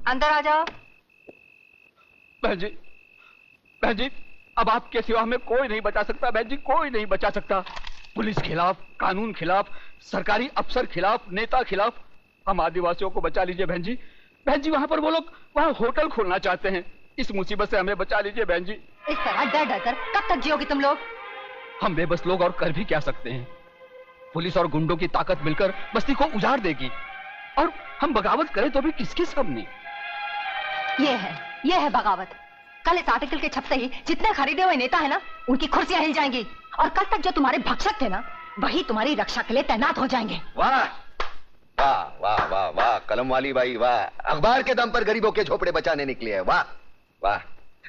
अंदर आ जाओ। बहन जी, अब आपके सिवा हमें कोई नहीं बचा सकता बहन जी, कोई नहीं बचा सकता। पुलिस खिलाफ, कानून खिलाफ, सरकारी अफसर खिलाफ, नेता खिलाफ। हम आदिवासियों को बचा लीजिए बहन जी। बहन जी, वहाँ पर वो लोग वहाँ होटल खोलना चाहते हैं। इस मुसीबत से हमें बचा लीजिए बहन जी। इस तरह डर डर कर कब तक जियोगे तुम लोग? हम बेबस लोग और कर भी क्या सकते हैं? पुलिस और गुंडों की ताकत मिलकर बस्ती को उजाड़ देगी, और हम बगावत करें तो भी किसके सामने? ये है बगावत। कल इस आर्टिकल के छपते ही जितने खरीदे हुए नेता है ना, उनकी कुर्सियां हिल जाएंगी, और कल तक जो तुम्हारे भक्षक थे ना, वही तुम्हारी रक्षा के लिए तैनात हो जाएंगे। वाह वाह वाह वाह वाह, कलम वाली बाई वाह। अखबार के दम पर गरीबों के झोपड़े बचाने निकली है, वाह वाह।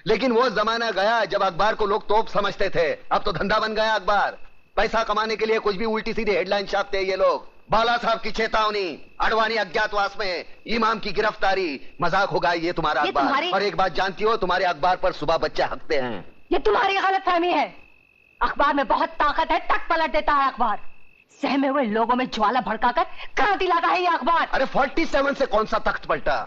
लेकिन वो जमाना गया जब अखबार को लोग तोप समझते थे। अब तो धंधा बन गया अखबार। पैसा कमाने के लिए कुछ भी उल्टी सीधी हेडलाइन छापते हैं ये लोग। बाला साहब की चेतावनी, अडवाणी अज्ञातवास में, इमाम की गिरफ्तारी। मजाक होगा ये तुम्हारा अखबार। और एक बात जानती हो, तुम्हारे अखबार पर सुबह बच्चे हकते हैं। ये तुम्हारी गलतफहमी है। अखबार में बहुत ताकत है, टक पलट देता है अखबार। सहमे हुए लोगों में ज्वाला भड़काकर क्रांति लाता है ये अखबार। अरे 47 से कौन सा तख्त पलटा?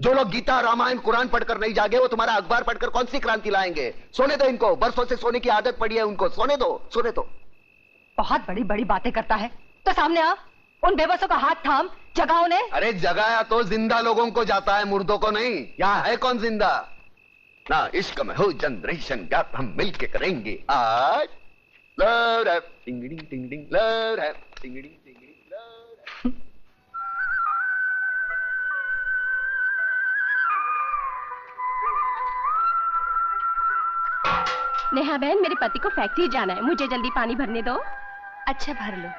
जो लोग गीता, रामायण, कुरान पढ़कर नहीं जागे, वो तुम्हारा अखबार पढ़कर कौन सी क्रांति लाएंगे? सोने दो इनको, बरसों से सोने की आदत पड़ी है उनको। सोने दो, सोने दो। बहुत बड़ी बड़ी बातें करता है तो सामने आ, उन बेबसों का हाथ थाम, जगाओ ने। अरे जगाया तो जिंदा लोगों को जाता है, मुर्दों को नहीं। यहाँ है कौन जिंदा? ना इश्क में हो जनरेशन गैप, हम मिलके करेंगे आज। लव रैप टिंगड़ी टिंगड़ी, लव रैप टिंगड़ी टिंगड़ी, लव रैप। नेहा बहन, मेरे पति को फैक्ट्री जाना है, मुझे जल्दी पानी भरने दो। अच्छा भर लो।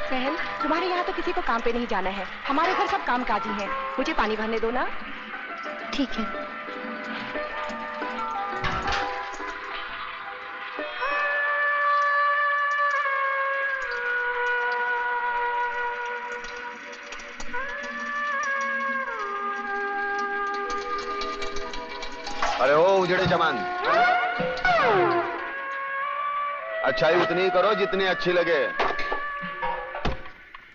बहन, तुम्हारे यहाँ तो किसी को काम पे नहीं जाना है, हमारे घर सब कामकाजी हैं। मुझे पानी भरने दो ना। ठीक है। अरे ओ उजड़े जमान, अच्छाई उतनी करो जितनी अच्छी लगे।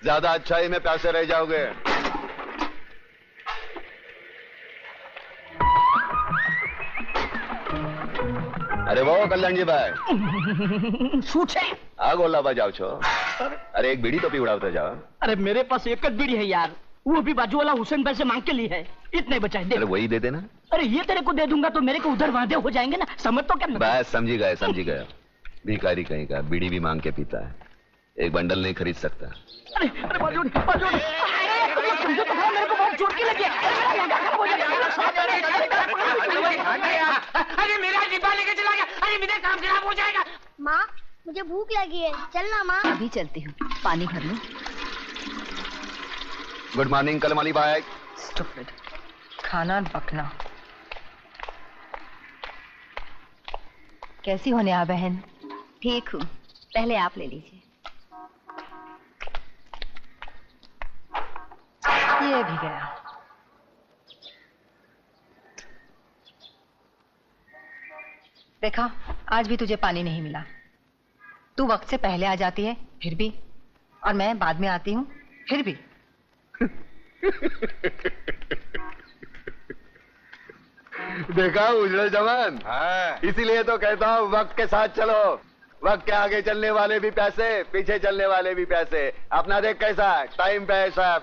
ज्यादा अच्छाई में प्यासे रह जाओगे। अरे वो कल्याण जी भाई छूटे आ गोला बजाओ छो। अरे एक बीड़ी तो पी उड़ाते जाओ। अरे मेरे पास एक बीड़ी है यार, वो भी बाजू वाला हुसैन भाई से मांग के ली है। इतने बचाए दे। अरे वही दे देना। अरे ये तेरे को दे दूंगा तो मेरे को उधर वादे हो जाएंगे ना, समझ तो क्या? बस समझी गए समझी गए। भिखारी कहीं का बीड़ी भी मांग के पीता है, एक बंडल नहीं खरीद सकता। अरे अरे बाजू समझो तो मेरे को बहुत चोट की लगी है। अरे मेरा डिब्बा लेके चला गया, अरे मेरा काम खराब हो जाएगा। माँ मुझे भूख लगी है, चलना माँ। अभी चलती हूँ, पानी भर लूं। गुड मॉर्निंग कलमाली भाई। स्टूपिड, खाना बकना। कैसी हो नेहा बहन? ठीक हूँ, पहले आप ले लीजिए। ये भी गया। देखा, आज भी तुझे पानी नहीं मिला। तू वक्त से पहले आ जाती है फिर भी, और मैं बाद में आती हूँ फिर भी। देखा उजड़े जवान? हाँ। इसीलिए तो कहता हूँ वक्त के साथ चलो। वक्त के आगे चलने वाले भी पैसे, पीछे चलने वाले भी पैसे। अपना देख कैसा टाइम पे है साहब।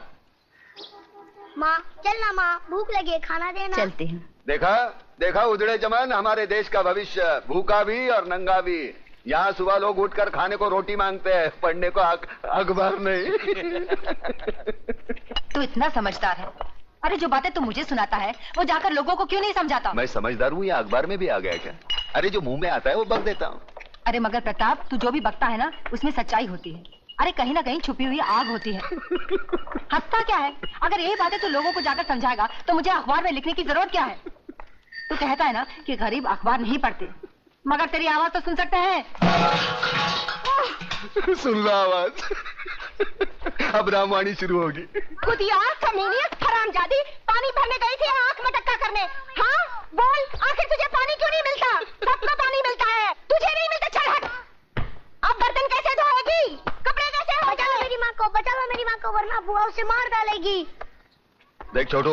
माँ चलना माँ, भूख लगी है, खाना देना। चलती हूँ। देखा देखा उजड़े जवान, हमारे देश का भविष्य भूखा भी और नंगा भी। यहाँ सुबह लोग उठकर खाने को रोटी मांगते हैं, पढ़ने को अखबार नहीं। तू इतना समझदार है। अरे जो बातें तू मुझे सुनाता है वो जाकर लोगों को क्यों नहीं समझाता? मैं समझदार हूँ या अखबार में भी आ गया क्या? अरे जो मुंह में आता है वो बक देता हूँ। अरे मगर प्रताप, तू जो भी बकता है ना, उसमें सच्चाई होती है। अरे कहीं ना कहीं छुपी हुई आग होती है। हंसता क्या है? अगर यही बातें तू लोगों को जाकर समझाएगा तो मुझे अखबार में लिखने की जरूरत क्या है? तू कहता है ना कि गरीब अखबार नहीं पढ़ते, मगर तेरी आवाज तो सुन सकते हैं। सुन लो आवाज। अब रामवाणी शुरू होगी। खुदिया कमीनियत हरामजादी, पानी भरने गई थी आंख में टक्का करने। हाँ बोल, आखिर तुझे पानी क्यों नहीं मिलता? सबको पानी मिलता है, तुझे नहीं मिलता। चल हट। अब बर्तन कैसे धोएगी? कपड़े कैसे? बचा लो मेरी माँ को, बचा लो मेरी माँ को। तो वरना बुआ उसे मार डालेगी। देख छोटू,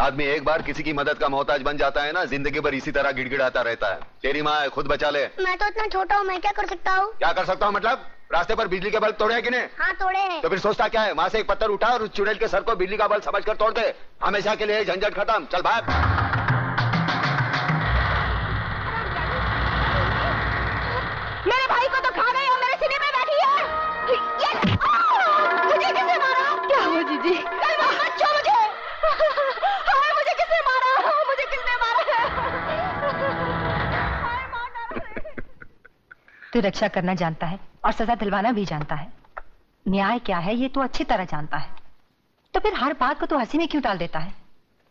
आदमी एक बार किसी की मदद का मोहताज बन जाता है ना, जिंदगी भर इसी तरह गिड़गिड़ाता रहता है। तेरी माँ है, खुद बचा ले। मैं तो इतना छोटा हूँ, मैं क्या कर सकता हूँ? क्या कर सकता हूँ मतलब? रास्ते पर बिजली के बल्ब तोड़े हैं कि नहीं? हाँ तोड़े हैं। तो फिर सोचता क्या है? वहाँ से एक पत्थर उठा और उस चुड़ैल के सर को बिजली का बल्ब समझकर तोड़ दे। हमेशा के लिए झंझट खत्म। चल भाग। मेरे भाई को तो खा गई और मेरे सीने में बैठी है। मुझे किसने मारा? क्या हुआ जीजी? कल मत छो मुझे। हाय मुझे किसने मारा? मुझे किसने मारा है? तू रक्षा करना जानता है और सजा दिलवाना भी जानता है। न्याय क्या है ये तू अच्छी तरह जानता है, तो फिर हर बात को तू हंसी में क्यों टाल देता है?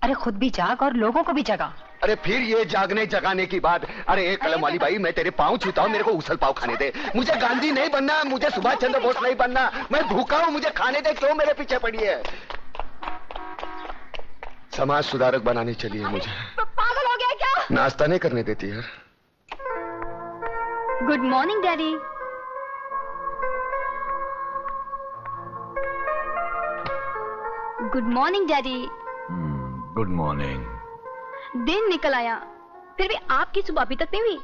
अरे खुद भी जाग और लोगों को भी जगा। अरे फिर ये जागने जगाने की बात। अरे एक कलम वाली बाई, मैं तेरे पाँव छूता हूँ, मेरे को उछल पाव खाने दे। मुझे गांधी नहीं बनना, मुझे सुभाष चंद्र बोस नहीं बनना। मैं भूखा हूँ, मुझे खाने दे। क्यों मेरे पीछे पड़ी है? समाज सुधारक बनाने चली है मुझे। पागल हो गया क्या? नाश्ता नहीं करने देती है। Good morning daddy. Good morning daddy. Good morning. दिन निकल आया, फिर भी आपकी सुबह अभी तक नहीं हुई।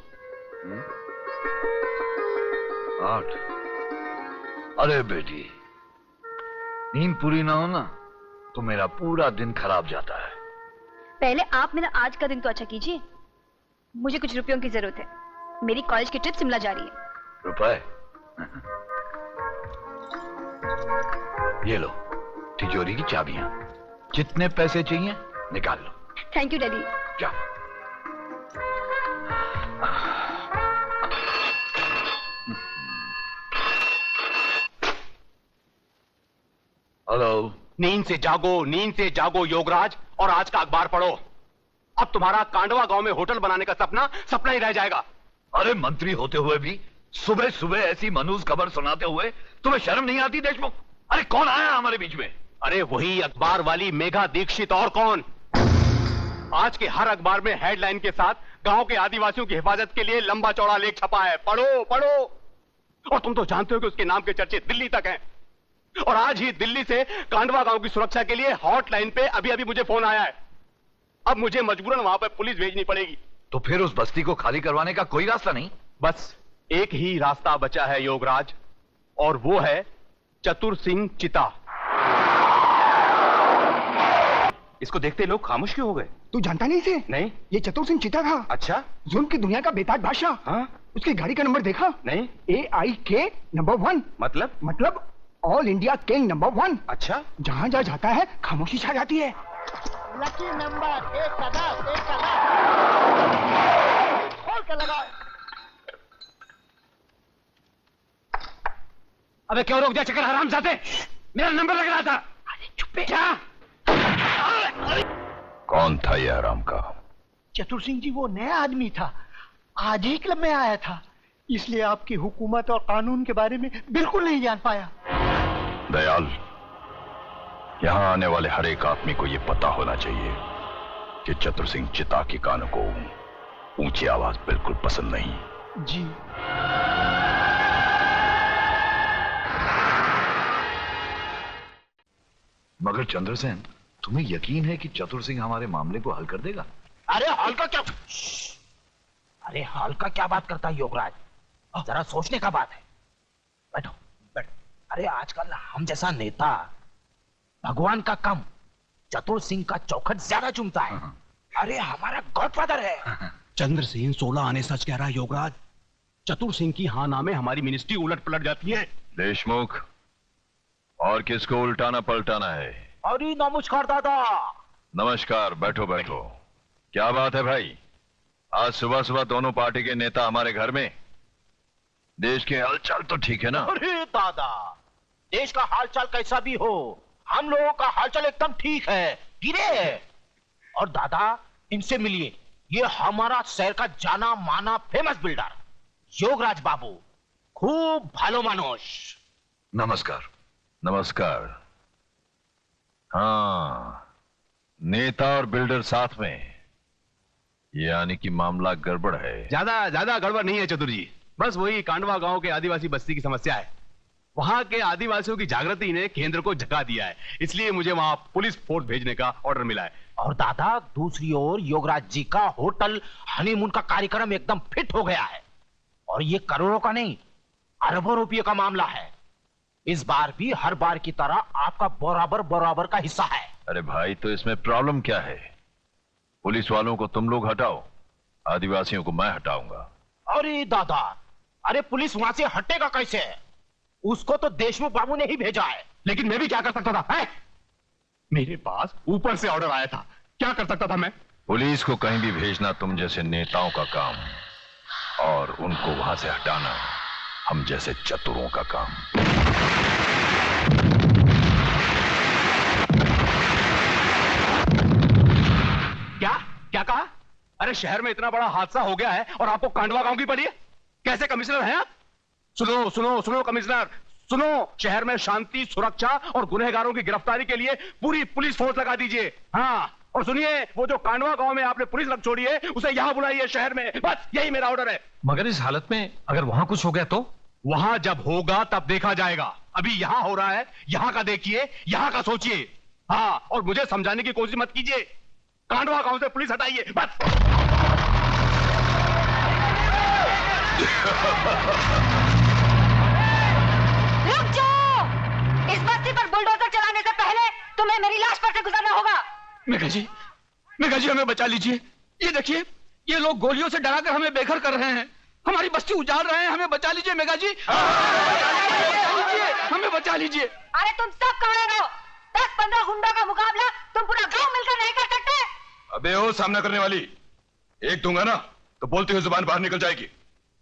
8। अरे बेटी, नींद पूरी ना हो ना तो मेरा पूरा दिन खराब जाता है। पहले आप मेरा आज का दिन तो अच्छा कीजिए। मुझे कुछ रुपयों की जरूरत है। मेरी कॉलेज की ट्रिप शिमला जा रही है। रुपए? ये लो तिजोरी की चाबियां। जितने पैसे चाहिए निकाल लो। Thank you daddy. जा। हेलो। नींद से जागो योगराज, और आज का अखबार पढ़ो। अब तुम्हारा कांडवा गांव में होटल बनाने का सपना सपना ही रह जाएगा। अरे मंत्री होते हुए भी सुबह सुबह ऐसी मनूज खबर सुनाते हुए तुम्हें शर्म नहीं आती देशमुख? अरे कौन आया हमारे बीच में? अरे वही अखबार वाली मेघा दीक्षित, और कौन। आज के हर अखबार में हेडलाइन के साथ गांव के आदिवासियों की हिफाजत के लिए लंबा चौड़ा लेख छपा है। पढ़ो पढ़ो। और तुम तो जानते हो कि उसके नाम के चर्चे दिल्ली तक हैं। और आज ही दिल्ली से कांडवा गांव की सुरक्षा के लिए हॉटलाइन पे अभी अभी मुझे फोन आया है। अब मुझे मजबूरन वहां पर पुलिस भेजनी पड़ेगी। तो फिर उस बस्ती को खाली करवाने का कोई रास्ता नहीं? बस एक ही रास्ता बचा है योगराज, और वो है चतुर सिंह चिता। इसको देखते लोग खामोश क्यों हो गए? तू जानता नहीं इसे? नहीं। ये चतुर सिंह चिता था। अच्छा। जुल्म की दुनिया का बेताज बादशाह। हाँ? उसकी गाड़ी का नंबर देखा? नहीं। AIK number 1। मतलब ऑल इंडिया किंग नंबर 1। अच्छा। जहाँ जहाँ जाता है खामोशी छा जाती है। लकी नंबर 1 का 10, 1 का 10। खोल के लगाओ। अबे क्यों रोक दिया चक्कर हरामजादे? मेरा नंबर लग रहा था। अरे चुप है। क्या? कौन था ये हराम का? चतुर सिंह जी वो नया आदमी था, आज ही क्लब में आया था, इसलिए आपकी हुकूमत और कानून के बारे में बिल्कुल नहीं जान पाया। दयाल, यहाँ आने वाले हर एक आदमी को यह पता होना चाहिए कि चतुर सिंह चिता के कानों को ऊंची आवाज बिल्कुल पसंद नहीं। जी। मगर चंद्रसेन, तुम्हें यकीन है कि चतुर सिंह हमारे मामले को हल कर देगा? अरे हल का क्या? अरे हल का क्या बात करता है योगराज? जरा सोचने का बात है। बैठो बैठो। अरे आजकल हम जैसा नेता भगवान का कम चतुर सिंह का चौखट ज्यादा चुनता है। अरे हमारा गॉडफादर है। चंद्र सिंह 16 आने सच कह रहा है योगराज। चतुर सिंह की हाँ नामे हमारी मिनिस्ट्री उलट पलट जाती है। देशमुख, और किसको उल्टाना पलटाना है? अरे नमस्कार दादा। नमस्कार, बैठो बैठो। क्या बात है भाई? आज सुबह सुबह दोनों पार्टी के नेता हमारे घर में। देश के हालचाल तो ठीक है ना? अरे दादा, देश का हालचाल कैसा भी हो, हम लोगों का हालचाल एकदम ठीक है, गिरे है। और दादा इनसे मिलिए, ये हमारा शहर का जाना माना फेमस बिल्डर योगराज बाबू, खूब भालो मानुष। नमस्कार। नमस्कार। हाँ, नेता और बिल्डर साथ में, यानी कि मामला गड़बड़ है। ज्यादा गड़बड़ नहीं है चतुर जी, बस वही कांडवा गांव के आदिवासी बस्ती की समस्या है। वहां के आदिवासियों की जागृति ने केंद्र को झका दिया है, इसलिए मुझे वहां पुलिस फोर्स भेजने का ऑर्डर मिला है। और दादा, दूसरी ओर योगराज जी का होटल हनीमून का कार्यक्रम एकदम फिट हो गया है, और ये करोड़ों का नहीं, अरबों रुपये का मामला है। इस बार भी हर बार की तरह आपका बराबर बराबर का हिस्सा है। अरे भाई, तो इसमें प्रॉब्लम क्या है? पुलिस वालों को तुम लोग हटाओ, आदिवासियों को मैं हटाऊंगा। अरे दादा, अरे पुलिस वहां से हटेगा कैसे? उसको तो देशमुख बाबू ने ही भेजा है। लेकिन मैं भी क्या कर सकता था है? मेरे पास ऊपर से ऑर्डर आया था, क्या कर सकता था मैं? पुलिस को कहीं भी भेजना तुम जैसे नेताओं का काम, और उनको वहां से हटाना हम जैसे चतुरों का काम। क्या क्या कहा? अरे शहर में इतना बड़ा हादसा हो गया है और आपको कांडवा गांव की पड़ी है? कैसे कमिश्नर हैं आप? सुनो सुनो सुनो कमिश्नर, सुनो, शहर में शांति, सुरक्षा और गुनहगारों की गिरफ्तारी के लिए पूरी पुलिस फोर्स लगा दीजिए। हाँ, और सुनिए, वो जो कांडवा गांव में आपने पुलिस रख छोड़ी है, उसे यहां बुलाइए शहर में। बस यही मेरा ऑर्डर है। मगर इस हालत में अगर वहां कुछ हो गया तो? वहां जब होगा तब देखा जाएगा। अभी यहां हो रहा है, यहां का देखिए, यहां का सोचिए। हाँ, और मुझे समझाने की कोशिश मत कीजिए। कांडवा गांव से पुलिस हटाइए, बस। रुक जाओ! इस बस्ती पर बुलडोजर चलाने से पहले तुम्हें मेरी लाश पर से गुजरना होगा। मेघा जी, हमें बचा लीजिए। ये देखिए, ये लोग गोलियों से डराकर हमें बेघर कर रहे हैं, हमारी बस्ती उजाड़ रहे हैं। हमें बचा लीजिए मेघा जी, हमें बचा लीजिए। अरे तुम सब कहाँ रहो? 10-15 गुंडों का मुकाबला तुम पूरा गांव मिलकर नहीं कर सकते। अबे ओ सामना करने वाली, एक दूंगा ना तो बोलती हुई जुबान बाहर निकल जाएगी।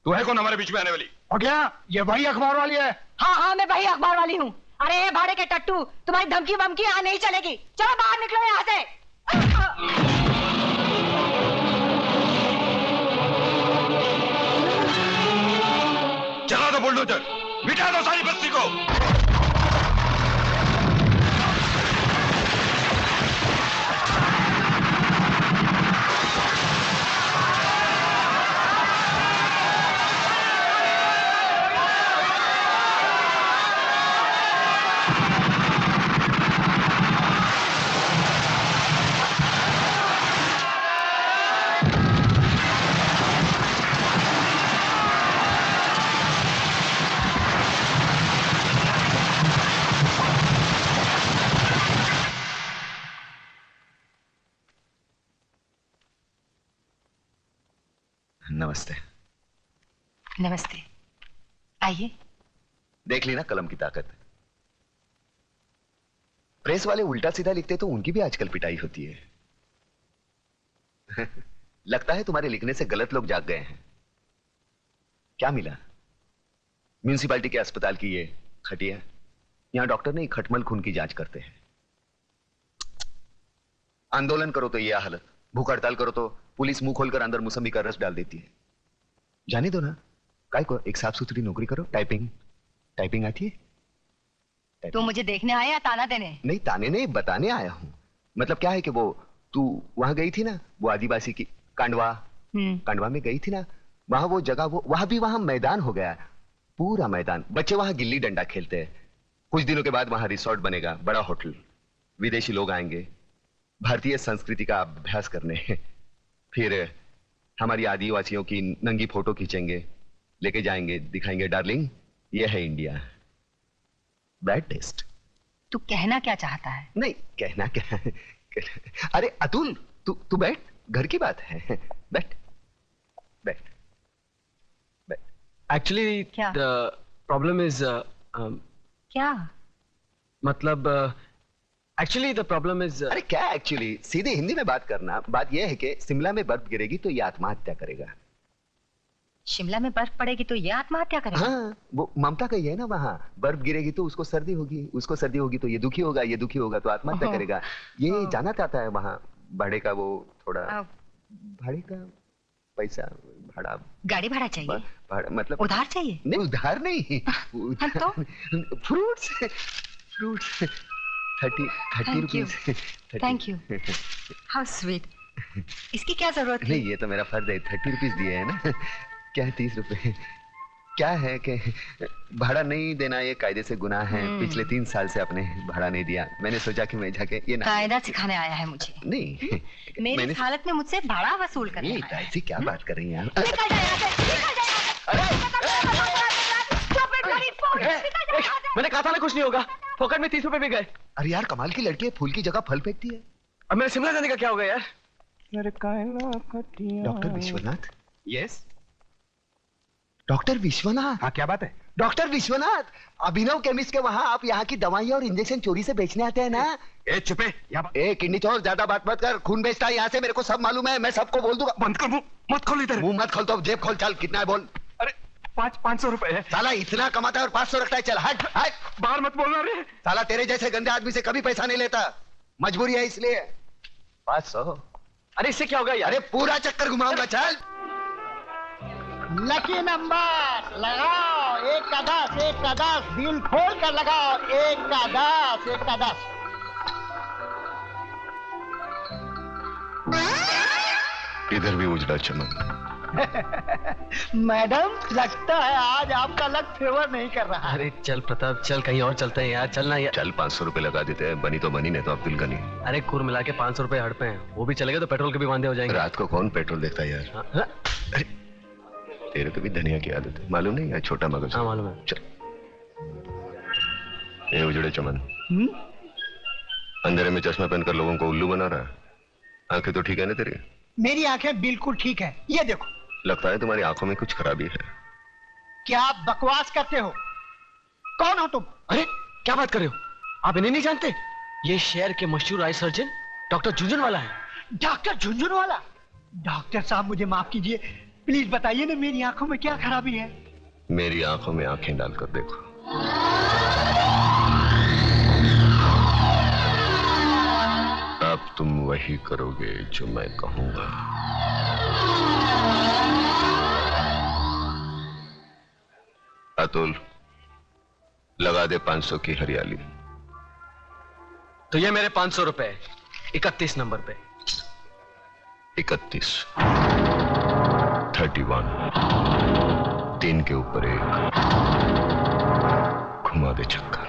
तू है कौन हमारे बीच में आने वाली? और क्या ये वही अखबार वाली है? हाँ, मैं वही अखबार वाली हूँ। अरे ये भाड़े के टट्टू, तुम्हारी धमकी वमकी यहाँ नहीं चलेगी। चलो बाहर निकलो यहाँ से। चला दो बुलडोजर, मिटा दो सारी बस्ती को। नमस्ते। नमस्ते, आइए। देख ली ना कलम की ताकत। प्रेस वाले उल्टा सीधा लिखते तो उनकी भी आजकल पिटाई होती है। लगता है तुम्हारे लिखने से गलत लोग जाग गए हैं। क्या मिला? म्यूनिसिपालिटी के अस्पताल की ये खटिया, यहां डॉक्टर नहीं खटमल खून की जांच करते हैं। आंदोलन करो तो ये हालत, भूख हड़ताल करो तो पुलिस मुंह खोलकर अंदर मौसमी का रस डाल देती है। जाने दो ना, काय को एक साफ सुथरी नौकरी करो। टाइपिंग आती है? तू मुझे देखने आया या ताना देने? नहीं, ताने नहीं, बताने आया हूं। मतलब क्या है कि वो तू वहां गई थी ना, वो आदिवासी की कांडवा में गई थी ना, वहां वो जगह, वो वहां मैदान हो गया, पूरा मैदान। बच्चे वहां गिल्ली डंडा खेलते हैं। कुछ दिनों के बाद वहां रिसोर्ट बनेगा, बड़ा होटल, विदेशी लोग आएंगे भारतीय संस्कृति का अभ्यास करने। फिर हमारी आदिवासियों की नंगी फोटो खींचेंगे, लेके जाएंगे, दिखाएंगे, डार्लिंग ये है इंडिया। Bad taste. तू कहना क्या चाहता है? नहीं, कहना क्या है। अरे अतुल, तू बैठ, घर की बात है। बैठ। एक्चुअली द प्रॉब्लम इज क्या? मतलब एक्चुअली द प्रॉब्लम इज अरे क्या एक्चुअली, सीधे हिंदी में बात करना। बात यह है कि शिमला में बर्फ गिरेगी तो ये आत्महत्या करेगा। शिमला में बर्फ पड़ेगी तो ये आत्महत्या करेगा? हाँ, वो ममता का ही है ना, वहां बर्फ गिरेगी तो उसको सर्दी होगी, उसको सर्दी होगी तो ये दुखी होगा तो आत्महत्या करेगा। ये जाना चाहता है वहां। भाड़े का वो थोड़ा, भाड़े का पैसा, भाड़ा, गाड़ी भाड़ा चाहिए? भाड़ा मतलब उधार चाहिए? नहीं, उधार नहीं, तो fruits 30 rupees. Thank you, how sweet. इसकी क्या जरूरत है? नहीं, ये तो मेरा फर्ज है, 30 रुपीज दिए है ना। क्या है 30 रुपए? क्या है कि भाड़ा नहीं देना ये कायदे से गुनाह है। पिछले 3 साल से आपने भाड़ा नहीं दिया, मैंने सोचा कि मैं जाके ये कायदा सिखाने आया है मुझे। नहीं, मेरी हालत में मुझसे भाड़ा वसूल करने आया है। ऐसी क्या बात कर रही हैं आप? निकल जाए यहाँ से, निकल जाए यहाँ से। मैंने कहा था ना कुछ नहीं होगा। फोकट में 30 रुपए भी गए। अरे यार कमाल की लड़की है, फूल की जगह फल फेंकती है। अब मेरे शिमला जाने का क्या होगा यार? Doctor Vishwanath? Yes doctor Vishwanath. हाँ क्या बात है? डॉक्टर विश्वनाथ, अभिनव केमिस्ट के वहाँ आप यहाँ की दवाइयाँ और इंजेक्शन चोरी से बेचने आते हैं ना? ए चुपे। ए किडनी चोर, ज्यादा बात मत कर। खून बेचता है यहाँ से, मेरे को सब मालूम है। मैं सबको बोल दूंगा। बंद कर मुंह, मत खोल इधर। मुंह मत खोल तो जेब खोल। चल कितना है बोल। अरे 500 रुपए है। साला इतना कमाता है और 500 रखता है। चल हट हट। बाहर मत बोलना रे। साला तेरे जैसे गंदे आदमी से कभी पैसा नहीं लेता, मजबूरी है इसलिए। 500। अरे इससे क्या होगा यार? अरे पूरा चक्कर घुमाऊंगा। चल लकी नंबर लगाओ, 1 का 10, 1 का 10, दिल खोल कर लगाओ, 1 का 10, 1 का 10। इधर भी उजड़ा चमन। मैडम लगता है आज आपका लक फेवर नहीं कर रहा। अरे चल प्रताप, चल कहीं और चलते हैं यार। चलना यार। चल 500 रुपए लगा देते हैं। बनी तो बनी, नहीं तो अब्दुल गनी। अरे कुल मिला के 500 रुपए हड़पे हैं। वो भी चलेगा तो पेट्रोल के भी वांदे हो जाएंगे। रात को कौन पेट्रोल देखता है यार? हाँ? अरे तेरे को भी धनिया की आदत है, मालूम नहीं है? छोटा मगज। हाँ मालूम है। चल ये उजड़े चमन, अंधेरे में चश्मा पहनकर लोगों को उल्लू बना रहा है। आंखें तो ठीक है ना तेरी? मेरी आंखें बिल्कुल ठीक है, ये देखो। लगता है तुम्हारी आंखों में कुछ खराबी है। क्या आप बकवास करते हो? कौन हो तुम? अरे क्या बात कर रहे हो? आप इन्हें नहीं जानते? ये शहर के मशहूर आई सर्जन डॉक्टर झुंझुनवाला है। डॉक्टर झुंझुनवाला? डॉक्टर साहब मुझे माफ कीजिए, प्लीज बताइए ना मेरी आंखों में क्या खराबी है? मेरी आंखों में आंखें डालकर देखो। अब तुम वही करोगे जो मैं कहूंगा। अतुल लगा दे 500 की हरियाली। तो ये मेरे 500 रुपए 31 नंबर पे। 31 31 3 के ऊपर 1 घुमा दे चक्कर।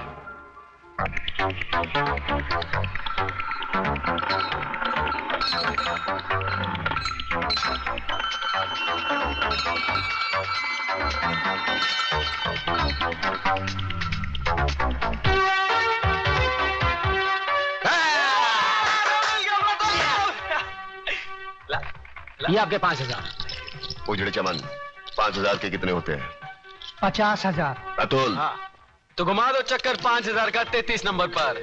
ये आपके 5000। उजड़े चमन 5000 के कितने होते हैं? 50,000। अतुल हाँ, तो घुमा दो चक्कर 5000 का 33 नंबर पर।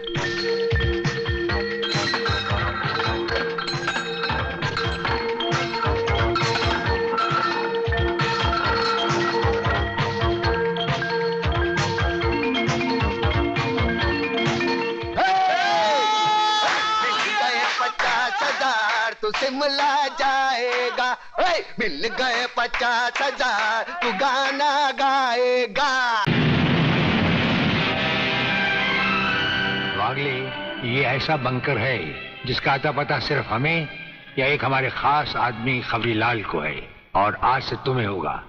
तू शिमला जाएगा। मिल गए 50,000 तू गाना गाएगा। वागले, ये ऐसा बंकर है जिसका अता पता सिर्फ हमें या एक हमारे खास आदमी खबरीलाल को है, और आज से तुम्हें होगा।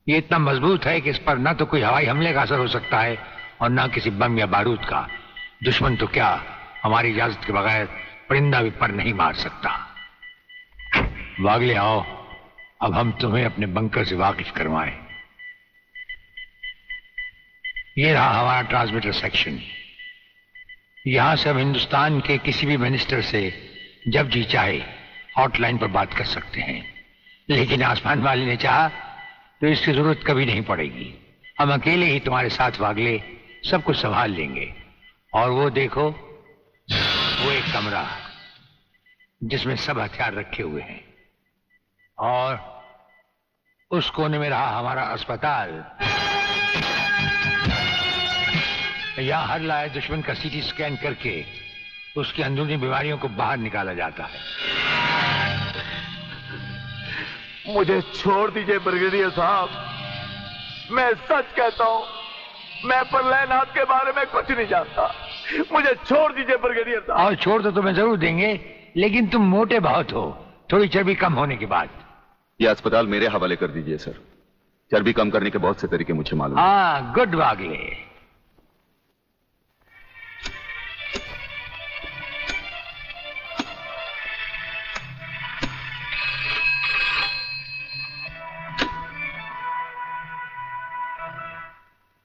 ये इतना मजबूत है कि इस पर ना तो कोई हवाई हमले का असर हो सकता है और ना किसी बम या बारूद का। दुश्मन तो क्या, हमारी इजाजत के बगैर परिंदा भी पर नहीं मार सकता। वागले आओ, अब हम तुम्हें अपने बंकर से वाकिफ करवाएं। ये रहा हमारा ट्रांसमीटर सेक्शन। यहां से हम हिंदुस्तान के किसी भी मिनिस्टर से जब जी चाहे हॉटलाइन पर बात कर सकते हैं, लेकिन आसमान वाले ने चाहा तो इसकी जरूरत कभी नहीं पड़ेगी। हम अकेले ही तुम्हारे साथ वागले सब कुछ संभाल लेंगे। और वो देखो, वो एक कमरा जिसमें सब हथियार रखे हुए हैं, और उस कोने में रहा हमारा अस्पताल। यहां हर लाए दुश्मन का सीटी स्कैन करके उसकी अंदरूनी बीमारियों को बाहर निकाला जाता है। मुझे छोड़ दीजिए ब्रिगेडियर साहब, मैं सच कहता हूं, मैं प्रलयनाथ के बारे में कुछ नहीं जानता। मुझे छोड़ दीजिए ब्रिगेडियर साहब। और छोड़ तो तुम्हें जरूर देंगे, लेकिन तुम मोटे बहुत हो, थोड़ी चर्बी कम होने के बाद। ये अस्पताल मेरे हवाले कर दीजिए सर। चर्बी कम करने के बहुत से तरीके मुझे मालूम है। हाँ, गुड वागले।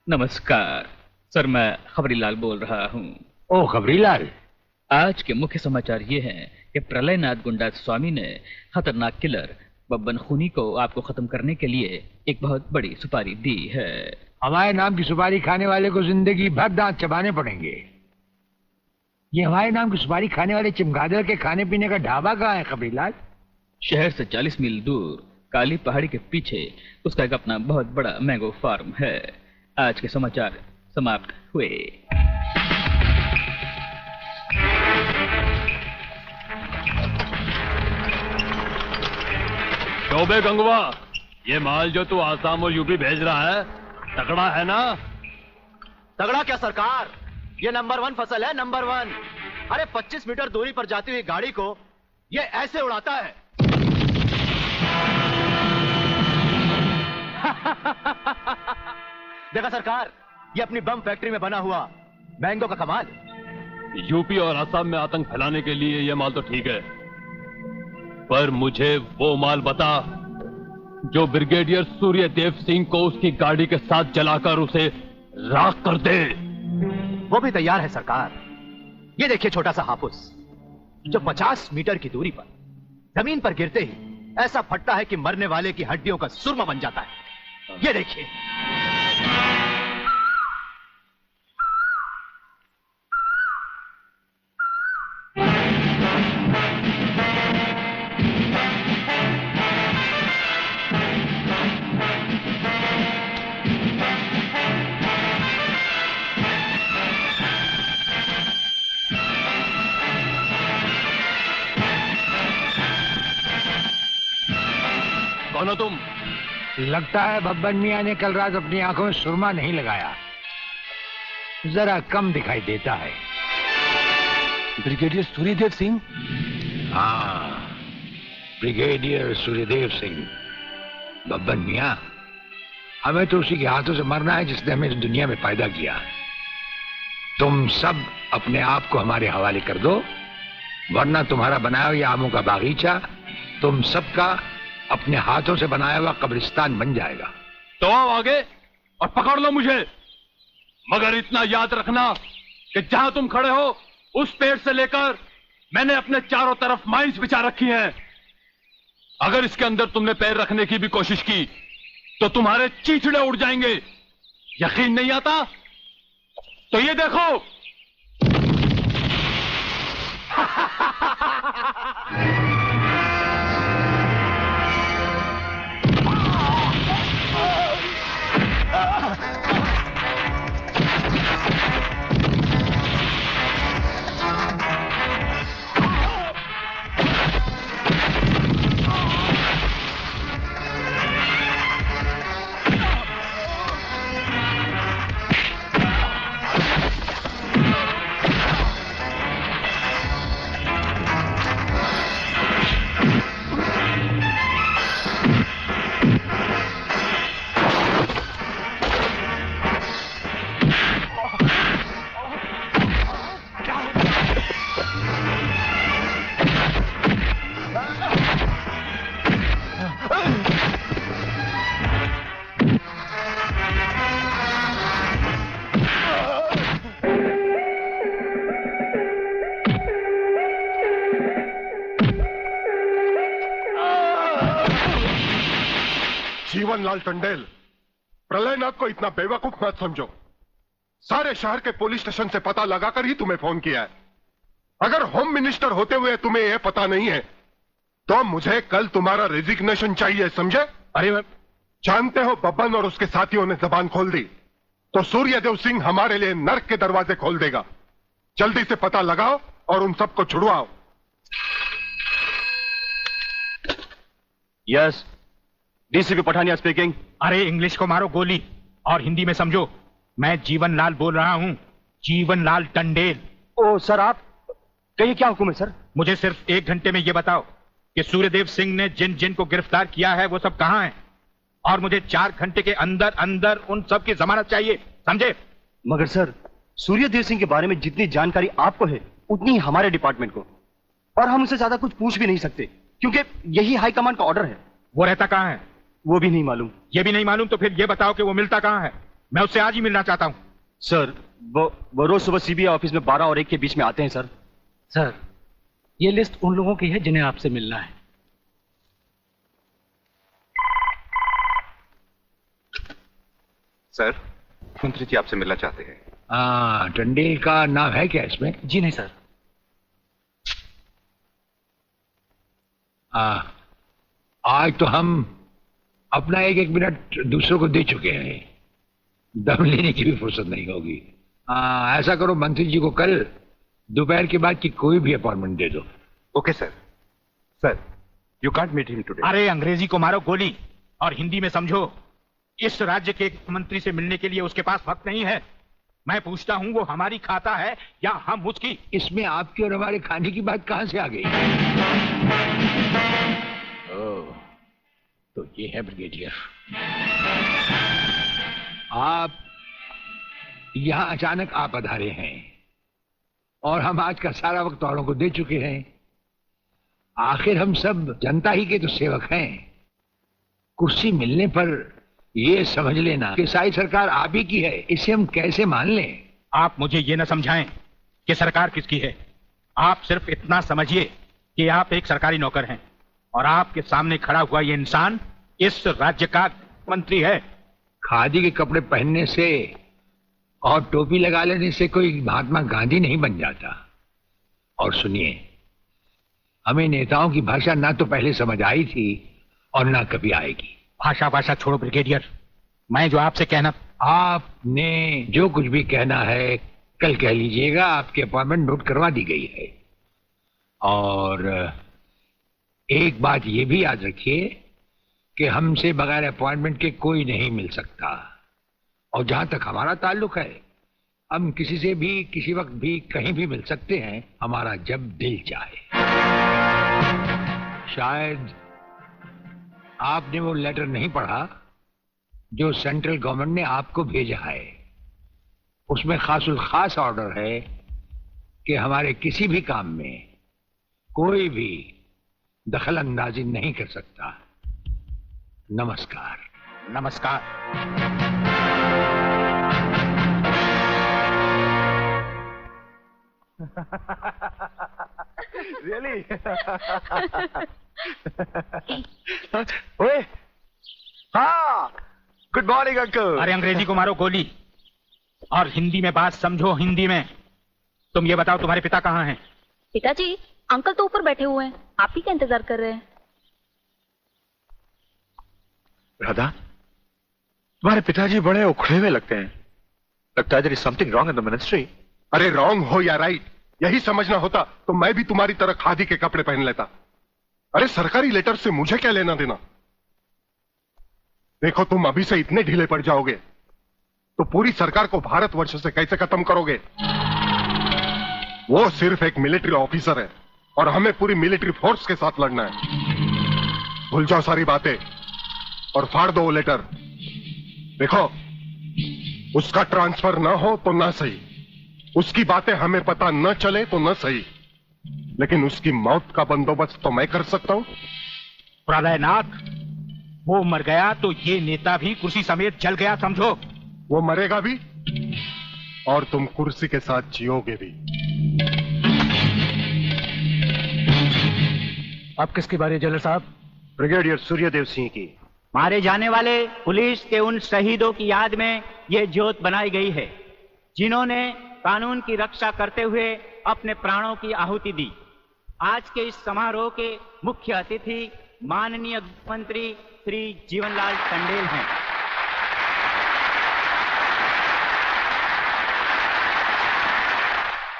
नमस्कार सर, मैं खबरीलाल बोल रहा हूँ। ओ खबरीलाल, आज के मुख्य समाचार ये हैं कि प्रलयनाथ गुंडा स्वामी ने खतरनाक किलर बब्बन खूनी को आपको खत्म करने के लिए एक बहुत बड़ी सुपारी दी है। हमारे नाम की सुपारी खाने वाले को जिंदगी भर दांत चबाने पड़ेंगे। ये हमारे नाम की सुपारी खाने वाले चमगादड़ के खाने पीने का ढाबा कहाँ है खबरीलाल? शहर से 40 मील दूर काली पहाड़ी के पीछे उसका एक अपना बहुत बड़ा मैंगो फार्म है। आज के समाचार समाप्त हुए। शोबे गंगवा, ये माल जो तू आसाम और यूपी भेज रहा है तगड़ा है ना? तगड़ा क्या सरकार, ये नंबर 1 फसल है, नंबर 1। अरे 25 मीटर दूरी पर जाती हुई गाड़ी को ये ऐसे उड़ाता है। देखा सरकार, ये अपनी बम फैक्ट्री में बना हुआ मैंगो का कमाल। यूपी और असम में आतंक फैलाने के लिए ये माल तो ठीक है, पर मुझे वो माल बता जो ब्रिगेडियर सूर्यदेव सिंह को उसकी गाड़ी के साथ जलाकर उसे राख कर दे। वो भी तैयार है सरकार। ये देखिए छोटा सा हापुस जो 50 मीटर की दूरी पर जमीन पर गिरते ही ऐसा फटता है कि मरने वाले की हड्डियों का सुरमा बन जाता है। ये देखिए। कौन हो तुम? लगता है बब्बन मियां ने कल रात अपनी आंखों में सुरमा नहीं लगाया, जरा कम दिखाई देता है। ब्रिगेडियर सूर्यदेव सिंह? हाँ, ब्रिगेडियर सूर्यदेव सिंह। बब्बन मियां, हमें तो उसी के हाथों से मरना है जिसने हमें इस दुनिया में पैदा किया। तुम सब अपने आप को हमारे हवाले कर दो, वरना तुम्हारा बनाया हुआ आमों का बागीचा तुम सबका अपने हाथों से बनाया हुआ कब्रिस्तान बन जाएगा। तो आओ आगे और पकड़ लो मुझे, मगर इतना याद रखना कि जहां तुम खड़े हो उस पेड़ से लेकर मैंने अपने चारों तरफ माइंस बिछा रखी हैं। अगर इसके अंदर तुमने पैर रखने की भी कोशिश की तो तुम्हारे चीथड़े उड़ जाएंगे। यकीन नहीं आता तो ये देखो। जीवनलाल टंडेल, प्रलयनाथ को इतना बेवकूफ मत समझो। सारे शहर के पुलिस स्टेशन से पता लगाकर ही तुम्हें फोन किया है। अगर होम मिनिस्टर होते हुए तुम्हें यह पता नहीं है तो मुझे कल तुम्हारा रेजिग्नेशन चाहिए, समझे? अरे जानते हो, बब्बन और उसके साथियों ने जबान खोल दी तो सूर्यदेव सिंह हमारे लिए नर्क के दरवाजे खोल देगा। जल्दी से पता लगाओ और उन सबको छुड़वाओ। Yes, DCP Pathania speaking. अरे इंग्लिश को मारो गोली और हिंदी में समझो। मैं जीवनलाल बोल रहा हूँ, जीवनलाल टंडेल। ओ सर, आप कहिए, क्या हुक्म है सर? मुझे सिर्फ 1 घंटे में ये बताओ कि सूर्यदेव सिंह ने जिन जिन को गिरफ्तार किया है वो सब कहाँ हैं और मुझे 4 घंटे के अंदर अंदर उन सब की जमानत चाहिए, समझे? मगर सर, सूर्यदेव सिंह के बारे में जितनी जानकारी आपको है उतनी ही हमारे डिपार्टमेंट को, और हम उनसे ज्यादा कुछ पूछ भी नहीं सकते क्योंकि यही हाई कमांड का ऑर्डर है। वो रहता कहाँ है? वो भी नहीं मालूम। ये भी नहीं मालूम तो फिर ये बताओ कि वो मिलता कहाँ है? मैं उससे आज ही मिलना चाहता हूँ। सर, वो रोज सुबह सीबीआई ऑफिस में 12 और 1 के बीच में आते हैं सर। सर, ये लिस्ट उन लोगों की है जिन्हें आपसे मिलना है। सर, मंत्री जी आपसे मिलना चाहते हैं। टंडेल का नाम है क्या इसमें? जी नहीं सर। आज तो हम अपना 1-1 मिनट दूसरों को दे चुके हैं, दम लेने की भी फुर्सत नहीं होगी। ऐसा करो, मंत्री जी को कल दोपहर के बाद की कोई भी अपॉइंटमेंट दे दो। Okay sir. Sir, you can't meet him today. अरे अंग्रेजी को मारो गोली और हिंदी में समझो। इस राज्य के मंत्री से मिलने के लिए उसके पास वक्त नहीं है। मैं पूछता हूँ वो हमारी खाता है या हम उसकी? इसमें आपकी और हमारे खाने की बात कहां से आ गई? तो ये है ब्रिगेडियर। आप यहां अचानक आप पधारे हैं और हम आज का सारा वक्त औरों को दे चुके हैं। आखिर हम सब जनता ही के तो सेवक हैं। कुर्सी मिलने पर ये समझ लेना कि सारी सरकार आप ही की है, इसे हम कैसे मान लें? आप मुझे ये न समझाएं कि सरकार किसकी है। आप सिर्फ इतना समझिए कि आप एक सरकारी नौकर हैं और आपके सामने खड़ा हुआ ये इंसान इस राज्य का मंत्री है। खादी के कपड़े पहनने से और टोपी लगा लेने से कोई महात्मा गांधी नहीं बन जाता। और सुनिए, हमें नेताओं की भाषा ना तो पहले समझ आई थी और ना कभी आएगी। भाषा छोड़ो ब्रिगेडियर, मैं जो आपसे कहना। आपने जो कुछ भी कहना है कल कह लीजिएगा। आपकी अपॉइंटमेंट नोट करवा दी गई है। और एक बात ये भी याद रखिए कि हमसे बगैर अपॉइंटमेंट के कोई नहीं मिल सकता। और जहां तक हमारा ताल्लुक है, हम किसी से भी किसी वक्त भी कहीं भी मिल सकते हैं, हमारा जब दिल चाहे। शायद आपने वो लेटर नहीं पढ़ा जो सेंट्रल गवर्नमेंट ने आपको भेजा है। उसमें खासुल खास ऑर्डर है कि हमारे किसी भी काम में कोई भी दखल अंदाजी नहीं कर सकता। नमस्कार। नमस्कार। Really? ओए, हाँ, गुड मॉर्निंग अंकल। अरे अंग्रेजी को मारो गोली और हिंदी में बात समझो। हिंदी में तुम ये बताओ, तुम्हारे पिता कहाँ हैं? पिताजी, अंकल तो ऊपर बैठे हुए हैं, आप ही का इंतजार कर रहे हैं। राधा, तुम्हारे पिताजी बड़े उखड़े हुए लगते हैं। लगता है there is something wrong in the ministry। अरे रॉन्ग हो या राइट, यही समझना होता तो मैं भी तुम्हारी तरह खादी के कपड़े पहन लेता। अरे सरकारी लेटर से मुझे क्या लेना देना? देखो, तुम अभी से इतने ढीले पड़ जाओगे तो पूरी सरकार को भारतवर्ष से कैसे खत्म करोगे? वो सिर्फ एक मिलिट्री ऑफिसर है और हमें पूरी मिलिट्री फोर्स के साथ लड़ना है। भूल जाओ सारी बातें और फाड़ दो वो लेटर। देखो, उसका ट्रांसफर ना हो तो ना सही, उसकी बातें हमें पता न चले तो न सही, लेकिन उसकी मौत का बंदोबस्त तो मैं कर सकता हूं। प्रलयनाथ, वो मर गया तो ये नेता भी कुर्सी समेत जल गया, समझो। वो मरेगा भी और तुम कुर्सी के साथ जियोगे भी। अब किसकी बारी है जनरल साहब? ब्रिगेडियर सूर्यदेव सिंह की। मारे जाने वाले पुलिस के उन शहीदों की याद में ये ज्योत बनाई गई है जिन्होंने कानून की रक्षा करते हुए अपने प्राणों की आहुति दी। आज के इस समारोह के मुख्य अतिथि माननीय मंत्री श्री जीवनलाल टंडेल हैं।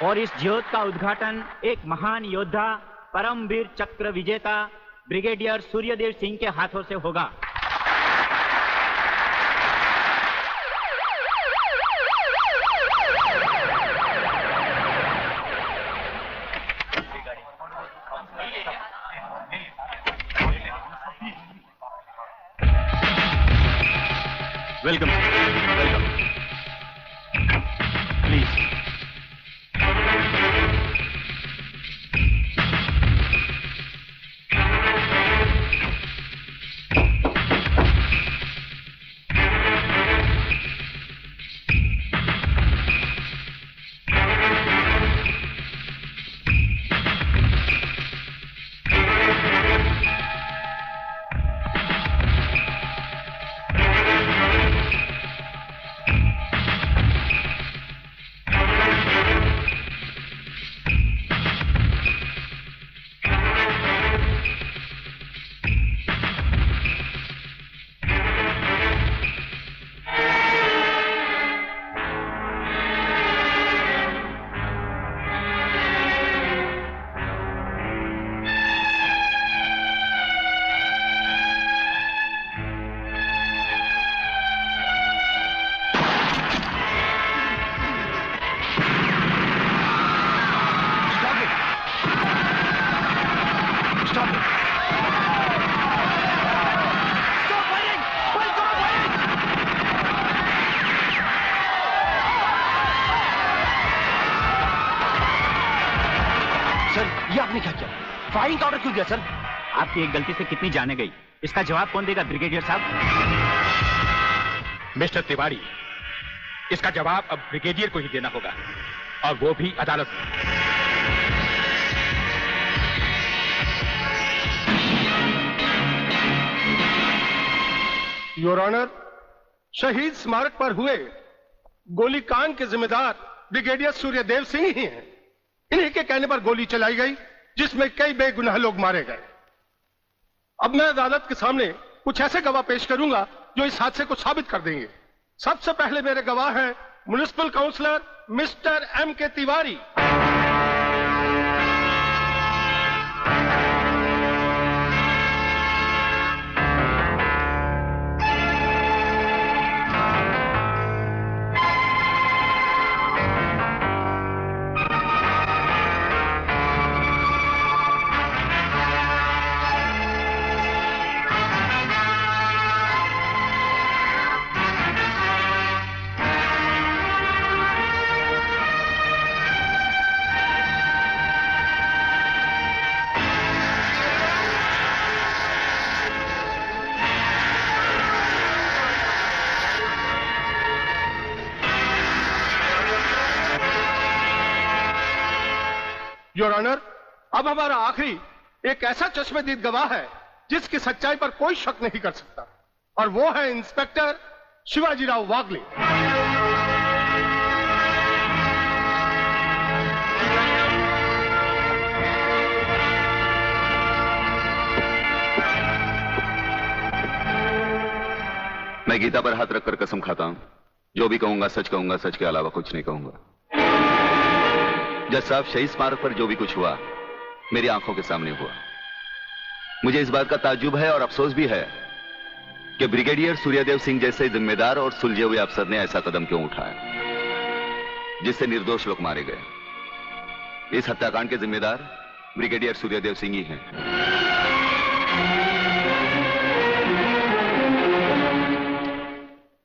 और इस ज्योत का उद्घाटन एक महान योद्धा, परमवीर चक्र विजेता ब्रिगेडियर सूर्यदेव सिंह के हाथों से होगा। आपने क्या किया? फायरिंग का ऑर्डर क्यों दिया सर? आपकी एक गलती से कितनी जाने गई, इसका जवाब कौन देगा ब्रिगेडियर साहब? मिस्टर तिवारी, इसका जवाब अब ब्रिगेडियर को ही देना होगा, और वो भी अदालत में। योर ऑनर, शहीद स्मारक पर हुए गोलीकांड के जिम्मेदार ब्रिगेडियर सूर्यदेव सिंह ही हैं। इन्हीं के कहने पर गोली चलाई गई, जिसमें कई बेगुनाह लोग मारे गए। अब मैं अदालत के सामने कुछ ऐसे गवाह पेश करूंगा जो इस हादसे को साबित कर देंगे। सबसे पहले मेरे गवाह हैं municipal councillor mister M.K. Tiwari. Your honour, अब हमारा आखिरी एक ऐसा चश्मदीद गवाह है जिसकी सच्चाई पर कोई शक नहीं कर सकता, और वो है इंस्पेक्टर शिवाजीराव वागले। मैं गीता पर हाथ रखकर कसम खाता हूं, जो भी कहूंगा सच कहूंगा, सच के अलावा कुछ नहीं कहूंगा। जज साहब, शहीद स्मारक पर जो भी कुछ हुआ मेरी आंखों के सामने हुआ। मुझे इस बात का ताज्जुब है और अफसोस भी है कि ब्रिगेडियर सूर्यदेव सिंह जैसे जिम्मेदार और सुलझे हुए अफसर ने ऐसा कदम क्यों उठाया जिससे निर्दोष लोग मारे गए। इस हत्याकांड के जिम्मेदार ब्रिगेडियर सूर्यदेव सिंह ही हैं।